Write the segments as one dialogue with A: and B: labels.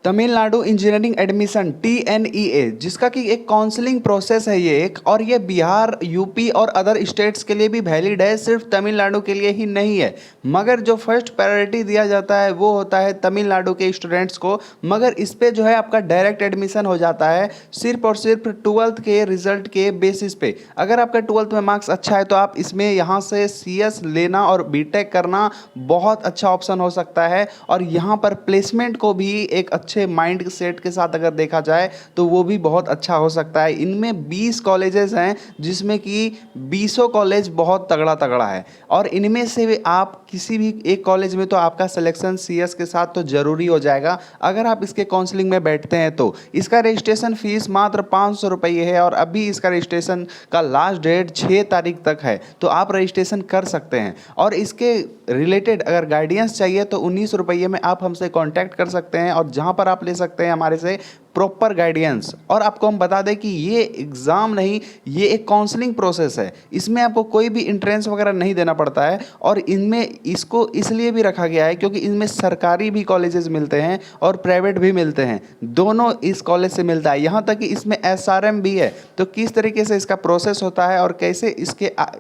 A: Tamil Nadu engineering admission TNEA, जिसका कि एक काउंसलिंग प्रोसेस है ये एक, और ये बिहार, यूपी और अदर स्टेट्स के लिए भी वैलिड है, सिर्फ तमिलनाडु के लिए ही नहीं है। मगर जो फर्स्ट प्रायोरिटी दिया जाता है वो होता है तमिलनाडु के स्टूडेंट्स को। मगर इस पे जो है आपका डायरेक्ट एडमिशन हो जाता है सिर्फ और सिर्फ 12th के रिजल्ट के बेसिस पे। अगर आपका 12th में मार्क्स अच्छा है तो आप इसमें यहाँ से CS लेना और BTech करना बहुत अच्छा ऑप्शन हो सकता है। और यहाँ पर प्लेसमेंट को भी एक अच्छे माइंड सेट के साथ अगर देखा जाए तो वो भी बहुत अच्छा हो सकता है। इनमें 20 कॉलेजेस हैं जिसमें कि 20 कॉलेज बहुत तगड़ा तगड़ा है, और इनमें से भी आप किसी भी एक कॉलेज में तो आपका सिलेक्शन CS के साथ तो ज़रूरी हो जाएगा अगर आप इसके काउंसलिंग में बैठते हैं तो। इसका रजिस्ट्रेशन फीस मात्र 500 रुपये है, और अभी इसका रजिस्ट्रेशन का लास्ट डेट 6 तारीख तक है, तो आप रजिस्ट्रेशन कर सकते हैं। और इसके रिलेटेड अगर गाइडेंस चाहिए तो 19 रुपये में आप हमसे कांटेक्ट कर सकते हैं, और जहां पर आप ले सकते हैं हमारे से प्रॉपर गाइडेंस। और आपको हम बता दें कि ये एग्ज़ाम नहीं, ये एक काउंसलिंग प्रोसेस है। इसमें आपको कोई भी एंट्रेंस वगैरह नहीं देना पड़ता है, और इनमें इसको इसलिए भी रखा गया है क्योंकि इनमें सरकारी भी कॉलेजेस मिलते हैं और प्राइवेट भी मिलते हैं, दोनों इस कॉलेज से मिलता है। यहाँ तक कि इसमें SRM भी है। तो किस तरीके से इसका प्रोसेस होता है और कैसे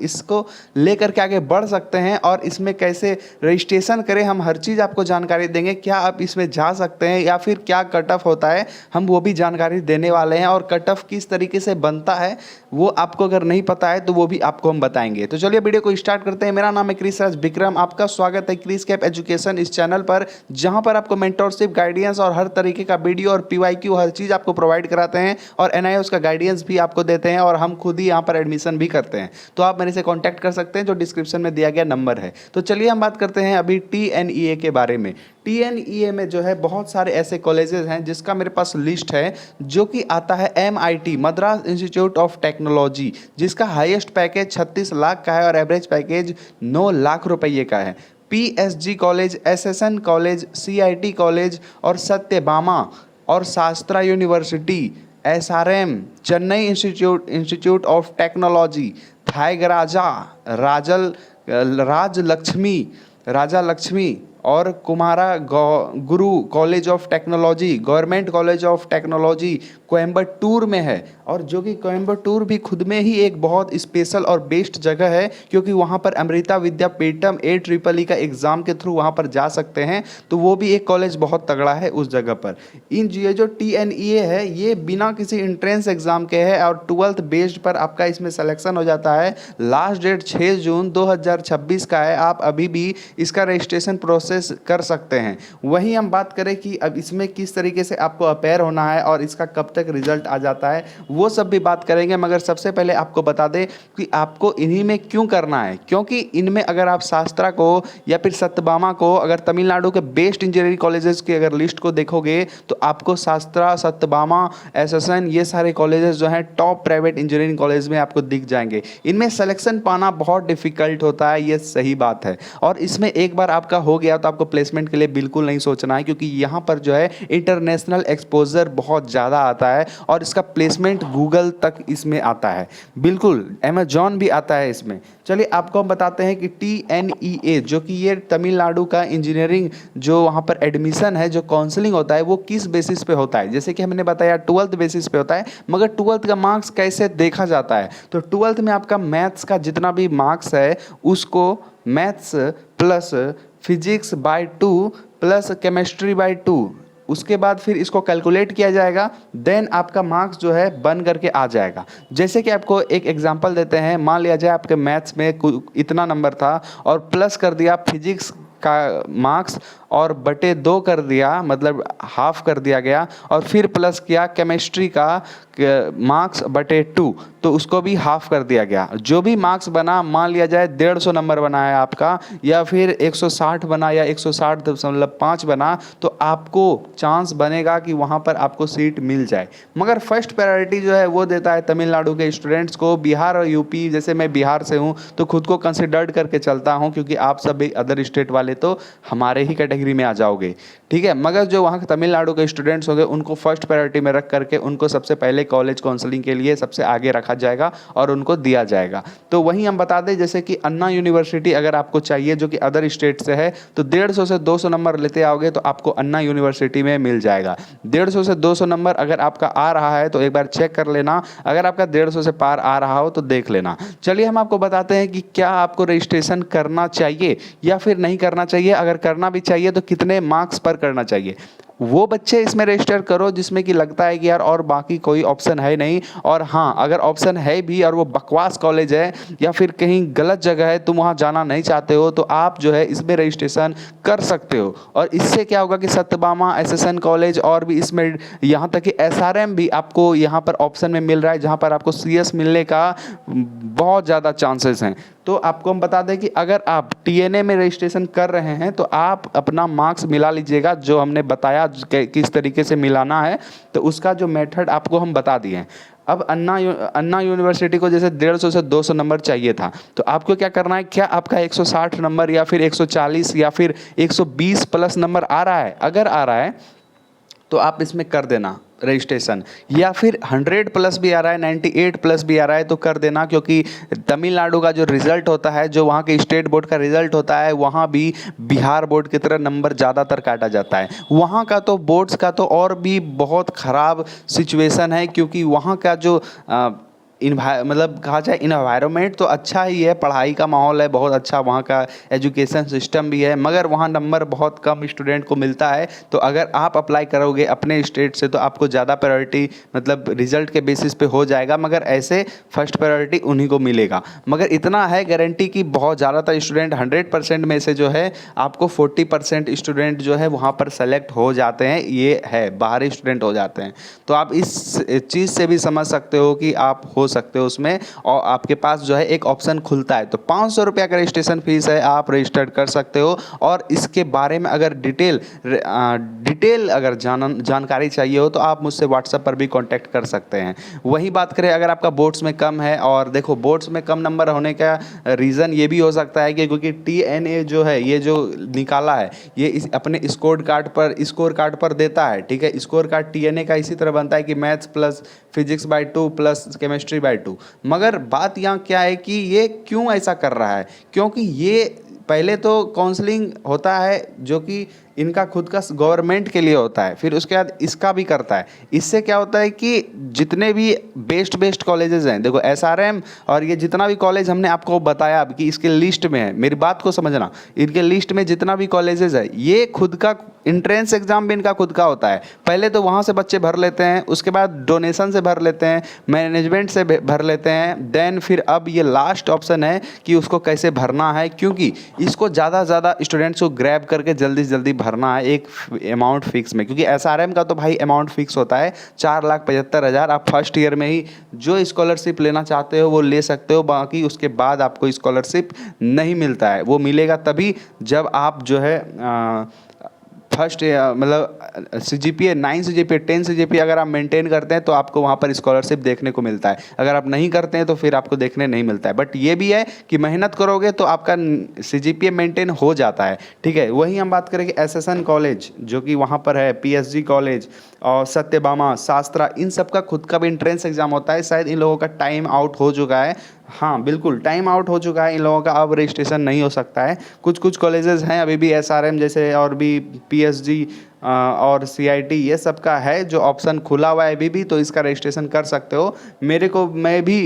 A: इसको लेकर के आगे बढ़ सकते हैं और इसमें कैसे रजिस्ट्रेशन करें, हम हर चीज़ आपको जानकारी देंगे। क्या आप इसमें जा सकते हैं या फिर क्या कट ऑफ होता है, हम वो भी जानकारी देने वाले हैं। और कट ऑफ किस तरीके से बनता है वो आपको अगर नहीं पता है तो वो भी आपको हम बताएंगे। तो चलिए वीडियो को स्टार्ट करते हैं। मेरा नाम है क्रिस राज विक्रम, आपका स्वागत है क्रिस कैप एजुकेशन इस चैनल पर, जहां पर आपको मेंटरशिप, गाइडेंस और हर तरीके का वीडियो और PYQ हर चीज़ आपको प्रोवाइड कराते हैं, और NIOS का गाइडेंस भी आपको देते हैं, और हम खुद ही यहाँ पर एडमिशन भी करते हैं। तो आप मेरे से कॉन्टैक्ट कर सकते हैं, जो डिस्क्रिप्शन में दिया गया नंबर है। तो चलिए हम बात करते हैं अभी TNEA के बारे में। TNEA में जो है बहुत सारे ऐसे कॉलेजेस हैं जिसका मेरे पास लिस्ट है, जो कि आता है MIT, Madras institute of technology, जिसका हाईएस्ट पैकेज 36 लाख का है और एवरेज पैकेज 9 लाख रुपये का है। PSG college, SSN college, CIT college और सत्यभामा और Sastra university, SRM, Chennai institute of technology, Thiagaraja, Rajalakshmi और Kumaraguru college of technology, government college of technology Coimbatore में है। और जो कि कोयम्बटूर भी खुद में ही एक बहुत स्पेशल और बेस्ट जगह है, क्योंकि वहाँ पर अमृता विद्यापीठम AEEE का एग्ज़ाम के थ्रू वहाँ पर जा सकते हैं। तो वो भी एक कॉलेज बहुत तगड़ा है उस जगह पर। ये जो TNEA है ये बिना किसी एंट्रेंस एग्ज़ाम के है, और 12th बेस्ड पर आपका इसमें सिलेक्शन हो जाता है। लास्ट डेट 6 जून 2026 का है। आप अभी भी इसका रजिस्ट्रेशन प्रोसेस कर सकते हैं। वहीं हम बात करें कि अब इसमें किस तरीके से आपको अपेयर होना है और इसका कब तक रिजल्ट आ जाता है, वो सब भी बात करेंगे। मगर सबसे पहले आपको बता दें कि आपको इन्हीं में क्यों करना है, क्योंकि इनमें अगर आप शास्त्रा को या फिर सत्यभामा को, अगर तमिलनाडु के बेस्ट इंजीनियरिंग कॉलेजेस की अगर लिस्ट को देखोगे तो आपको शास्त्रा, सत्यभामा, SSN ये सारे कॉलेजेस जो हैं टॉप प्राइवेट इंजीनियरिंग कॉलेज में आपको दिख जाएंगे। इनमें सिलेक्शन पाना बहुत डिफिकल्ट होता है, ये सही बात है। और इसमें एक बार आपका हो गया तो आपको प्लेसमेंट के लिए बिल्कुल नहीं सोचना है, क्योंकि यहाँ पर जो है इंटरनेशनल एक्सपोजर बहुत ज़्यादा आता है, और इसका प्लेसमेंट गूगल तक इसमें आता है, बिल्कुल Amazon भी आता है इसमें। चलिए आपको हम बताते हैं कि TNEA जो कि ये तमिलनाडु का इंजीनियरिंग जो वहाँ पर एडमिशन है, जो काउंसलिंग होता है, वो किस बेसिस पे होता है। जैसे कि हमने बताया 12th बेसिस पे होता है, मगर 12th का मार्क्स कैसे देखा जाता है। तो 12th में आपका मैथ्स का जितना भी मार्क्स है उसको maths plus physics bye 2 plus chemistry bye 2, उसके बाद फिर इसको कैलकुलेट किया जाएगा, देन आपका मार्क्स जो है बन करके आ जाएगा। जैसे कि आपको एक एग्जांपल देते हैं, मान लिया जाए आपके मैथ्स में इतना नंबर था और प्लस कर दिया फिजिक्स का मार्क्स और बटे 2 कर दिया, मतलब हाफ कर दिया गया, और फिर प्लस किया केमिस्ट्री का मार्क्स बटे 2, तो उसको भी हाफ कर दिया गया। जो भी मार्क्स बना, मान लिया जाए 150 नंबर बना है आपका, या फिर 160 बना या 160.5 बना, तो आपको चांस बनेगा कि वहाँ पर आपको सीट मिल जाए। मगर फर्स्ट प्रायोरिटी जो है वो देता है तमिलनाडु के स्टूडेंट्स को। बिहार और यूपी, जैसे मैं बिहार से हूँ तो खुद को कंसिडर्ड करके चलता हूँ, क्योंकि आप सभी अदर स्टेट वाले तो हमारे ही कैटेगरी कैटेगरी में आ जाओगे, ठीक है। मगर जो वहाँ के तमिलनाडु के स्टूडेंट्स होंगे उनको फर्स्ट प्रायोरिटी में रख करके उनको सबसे पहले कॉलेज काउंसलिंग के लिए सबसे आगे रखा जाएगा और उनको दिया जाएगा। तो वहीं हम बता दें जैसे कि अन्ना यूनिवर्सिटी अगर आपको चाहिए जो कि अदर स्टेट से है तो 150 से 200 नंबर लेते आओगे तो आपको अन्ना यूनिवर्सिटी में मिल जाएगा। 150 से 200 नंबर अगर आपका आ रहा है तो एक बार चेक कर लेना, अगर आपका 150 से पार आ रहा हो तो देख लेना। चलिए हम आपको बताते हैं कि क्या आपको रजिस्ट्रेशन करना चाहिए या फिर नहीं करना चाहिए, अगर करना भी चाहिए तो कितने मार्क्स पर करना चाहिए। वो बच्चे इसमें रजिस्टर करो जिसमें कि लगता है कि यार और बाकी कोई ऑप्शन है नहीं, और हाँ अगर ऑप्शन है भी और वो बकवास कॉलेज है या फिर कहीं गलत जगह है तुम वहाँ जाना नहीं चाहते हो तो आप जो है इसमें रजिस्ट्रेशन कर सकते हो। और इससे क्या होगा कि सत्यभामा, एसएसएन कॉलेज और भी इसमें यहाँ तक कि एसआरएम भी आपको यहाँ पर ऑप्शन में मिल रहा है जहाँ पर आपको सीएस मिलने का बहुत ज़्यादा चांसेस हैं। तो आपको हम बता दें कि अगर आप टीएनए में रजिस्ट्रेशन कर रहे हैं तो आप अपना मार्क्स मिला लीजिएगा, जो हमने बताया किस तरीके से मिलाना है तो उसका जो मेथड आपको हम बता दिए हैं। अब अन्ना यूनिवर्सिटी को जैसे 150 से 200 नंबर चाहिए था तो आपको क्या करना है, क्या आपका 160 नंबर या फिर 140 या फिर 120 प्लस नंबर आ रहा है, अगर आ रहा है तो आप इसमें कर देना रजिस्ट्रेशन, या फिर 100 प्लस भी आ रहा है, 98 प्लस भी आ रहा है तो कर देना, क्योंकि तमिलनाडु का जो रिज़ल्ट होता है, जो वहाँ के स्टेट बोर्ड का रिज़ल्ट होता है, वहाँ भी बिहार बोर्ड की तरह नंबर ज़्यादातर काटा जाता है। वहाँ का तो बोर्ड्स का तो और भी बहुत ख़राब सिचुएशन है, क्योंकि वहाँ का जो मतलब कहा जाए इन्वायरमेंट तो अच्छा ही है, पढ़ाई का माहौल है बहुत अच्छा, वहाँ का एजुकेशन सिस्टम भी है, मगर वहाँ नंबर बहुत कम स्टूडेंट को मिलता है। तो अगर आप अप्लाई करोगे अपने स्टेट से तो आपको ज़्यादा प्रायोरिटी मतलब रिजल्ट के बेसिस पे हो जाएगा, मगर ऐसे फर्स्ट प्रायोरिटी उन्हीं को मिलेगा। मगर इतना है गारंटी कि बहुत ज़्यादातर स्टूडेंट 100% में से जो है आपको 40% स्टूडेंट जो है वहाँ पर सेलेक्ट हो जाते हैं, ये है बाहरी स्टूडेंट हो जाते हैं। तो आप इस चीज़ से भी समझ सकते हो कि आप हो सकते हो उसमें, और आपके पास जो है एक ऑप्शन खुलता है। तो 500 रुपया का रजिस्ट्रेशन फीस है, आप रजिस्टर कर सकते हो। और इसके बारे में अगर डिटेल अगर जानकारी चाहिए हो तो आप मुझसे व्हाट्सएप पर भी कांटेक्ट कर सकते हैं। वही बात करें अगर आपका बोर्ड्स में कम है, और देखो बोर्ड्स में कम नंबर होने का रीज़न ये भी हो सकता है कि क्योंकि टीएनए जो है ये जो निकाला है ये अपने स्कोर कार्ड पर देता है, ठीक है। स्कोर कार्ड टीएनए का इसी तरह बनता है कि maths plus physics bye 2 plus chemistry bye 2। मगर बात यहाँ क्या है कि ये क्यों ऐसा कर रहा है, क्योंकि ये पहले तो काउंसलिंग होता है जो कि इनका खुद का गवर्नमेंट के लिए होता है, फिर उसके बाद इसका भी करता है। इससे क्या होता है कि जितने भी बेस्ट कॉलेजेस हैं, देखो एसआरएम और ये जितना भी कॉलेज हमने आपको बताया अब कि इसके लिस्ट में है, मेरी बात को समझना, इनके लिस्ट में जितना भी कॉलेजेस है ये खुद का इंट्रेंस एग्जाम भी इनका खुद का होता है। पहले तो वहाँ से बच्चे भर लेते हैं, उसके बाद डोनेशन से भर लेते हैं, मैनेजमेंट से भर लेते हैं, देन फिर अब ये लास्ट ऑप्शन है कि उसको कैसे भरना है, क्योंकि इसको ज़्यादा स्टूडेंट्स को ग्रैब करके जल्दी से जल्दी भरना है एक अमाउंट फिक्स में। क्योंकि एसआरएम का तो भाई अमाउंट फिक्स होता है 4,75,000। आप फर्स्ट ईयर में ही जो स्कॉलरशिप लेना चाहते हो वो ले सकते हो, बाकी उसके बाद आपको स्कॉलरशिप नहीं मिलता है। वो मिलेगा तभी जब आप जो है फर्स्ट मतलब CGPA 9 CGPA 10 CGPA अगर आप मेंटेन करते हैं तो आपको वहाँ पर स्कॉलरशिप देखने को मिलता है। अगर आप नहीं करते हैं तो फिर आपको देखने नहीं मिलता है। बट ये भी है कि मेहनत करोगे तो आपका CGPA मेंटेन हो जाता है, ठीक है। वहीं हम बात करेंगे एसएसएन कॉलेज जो कि वहाँ पर है, PSG कॉलेज और सत्यभामा, शास्त्रा, इन सब का खुद का भी एंट्रेंस एग्जाम होता है। शायद इन लोगों का टाइम आउट हो चुका है, हाँ बिल्कुल टाइम आउट हो चुका है इन लोगों का, अब रजिस्ट्रेशन नहीं हो सकता है। कुछ कॉलेजेस हैं अभी भी SRM जैसे, और भी PSG और CIT ये सब का है जो ऑप्शन खुला हुआ है अभी भी, तो इसका रजिस्ट्रेशन कर सकते हो। मैं भी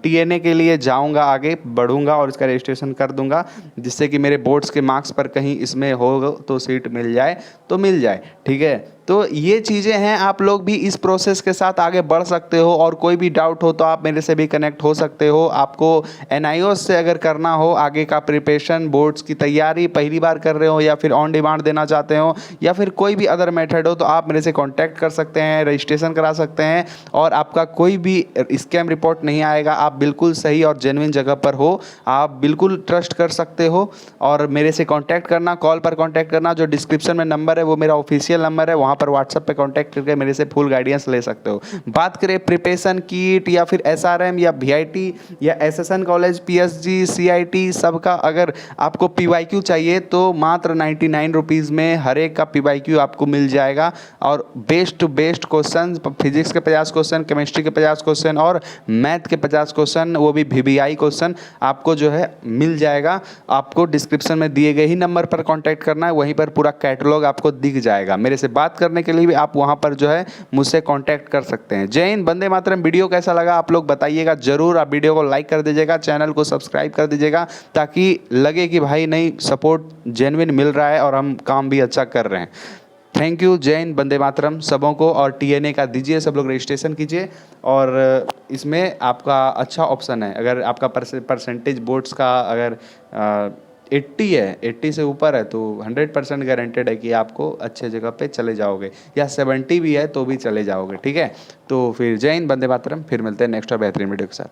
A: TNA के लिए जाऊंगा, आगे बढ़ूंगा और इसका रजिस्ट्रेशन कर दूंगा, जिससे कि मेरे बोर्ड्स के मार्क्स पर कहीं इसमें हो तो सीट मिल जाए तो मिल जाए, ठीक है। तो ये चीज़ें हैं, आप लोग भी इस प्रोसेस के साथ आगे बढ़ सकते हो। और कोई भी डाउट हो तो आप मेरे से भी कनेक्ट हो सकते हो। आपको NIOS से अगर करना हो आगे का प्रिपरेशन, बोर्ड्स की तैयारी पहली बार कर रहे हो, या फिर ऑन डिमांड देना चाहते हो, या फिर कोई कोई भी अदर मेथड हो तो आप मेरे से कांटेक्ट कर सकते हैं, रजिस्ट्रेशन करा सकते हैं और आपका कोई भी स्कैम रिपोर्ट नहीं आएगा। आप बिल्कुल सही और जेन्युइन जगह पर हो, आप बिल्कुल ट्रस्ट कर सकते हो। और मेरे से कांटेक्ट करना, कॉल पर कांटेक्ट करना, जो डिस्क्रिप्शन में नंबर है वो मेरा ऑफिशियल नंबर है, वहाँ पर व्हाट्सएप पे कांटेक्ट करके मेरे से फुल गाइडेंस ले सकते हो। बात करें प्रिपरेशन किट या फिर एसआरएम या वीआईटी या एसएसएन कॉलेज, पीएसजी, सीआईटी, सबका अगर आपको पीवाईक्यू चाहिए तो मात्र 99 रुपीज़ में हर एक का पीवाईक्यू आपको मिल जाएगा। और best to best question, physics के 50 क्वेश्चन, केमिस्ट्री के 50 क्वेश्चन और मैथ के 50 क्वेश्चन, वो भी वीवीआई क्वेश्चन आपको जो है मिल जाएगा। आपको डिस्क्रिप्शन में दिए गए ही नंबर पर कांटेक्ट करना है, वहीं पर पूरा कैटलॉग आपको दिख जाएगा। मेरे से बात करने के लिए भी आप वहां पर जो है मुझसे कांटेक्ट कर सकते हैं। जय हिंद, वंदे मातरम। वीडियो कैसा लगा आप लोग बताइएगा जरूर। आप वीडियो को लाइक कर दीजिएगा, चैनल को सब्सक्राइब कर दीजिएगा, ताकि लगे कि भाई नहीं, सपोर्ट जेन्युइन मिल रहा है और हम काम भी अच्छा कर रहे हैं। Thank you. जय हिंद, वंदे मातरम सबों को। और टीएनए का दीजिए, सब लोग रजिस्ट्रेशन कीजिए। और इसमें आपका अच्छा ऑप्शन है, अगर आपका परसेंटेज बोर्ड्स का अगर 80 है, 80 से ऊपर है तो 100% गारंटेड है कि आपको अच्छे जगह पे चले जाओगे, या 70 भी है तो भी चले जाओगे। ठीक है, तो फिर जय हिंद, वंदे मातरम। फिर मिलते हैं नेक्स्ट और बेहतरीन वीडियो के साथ।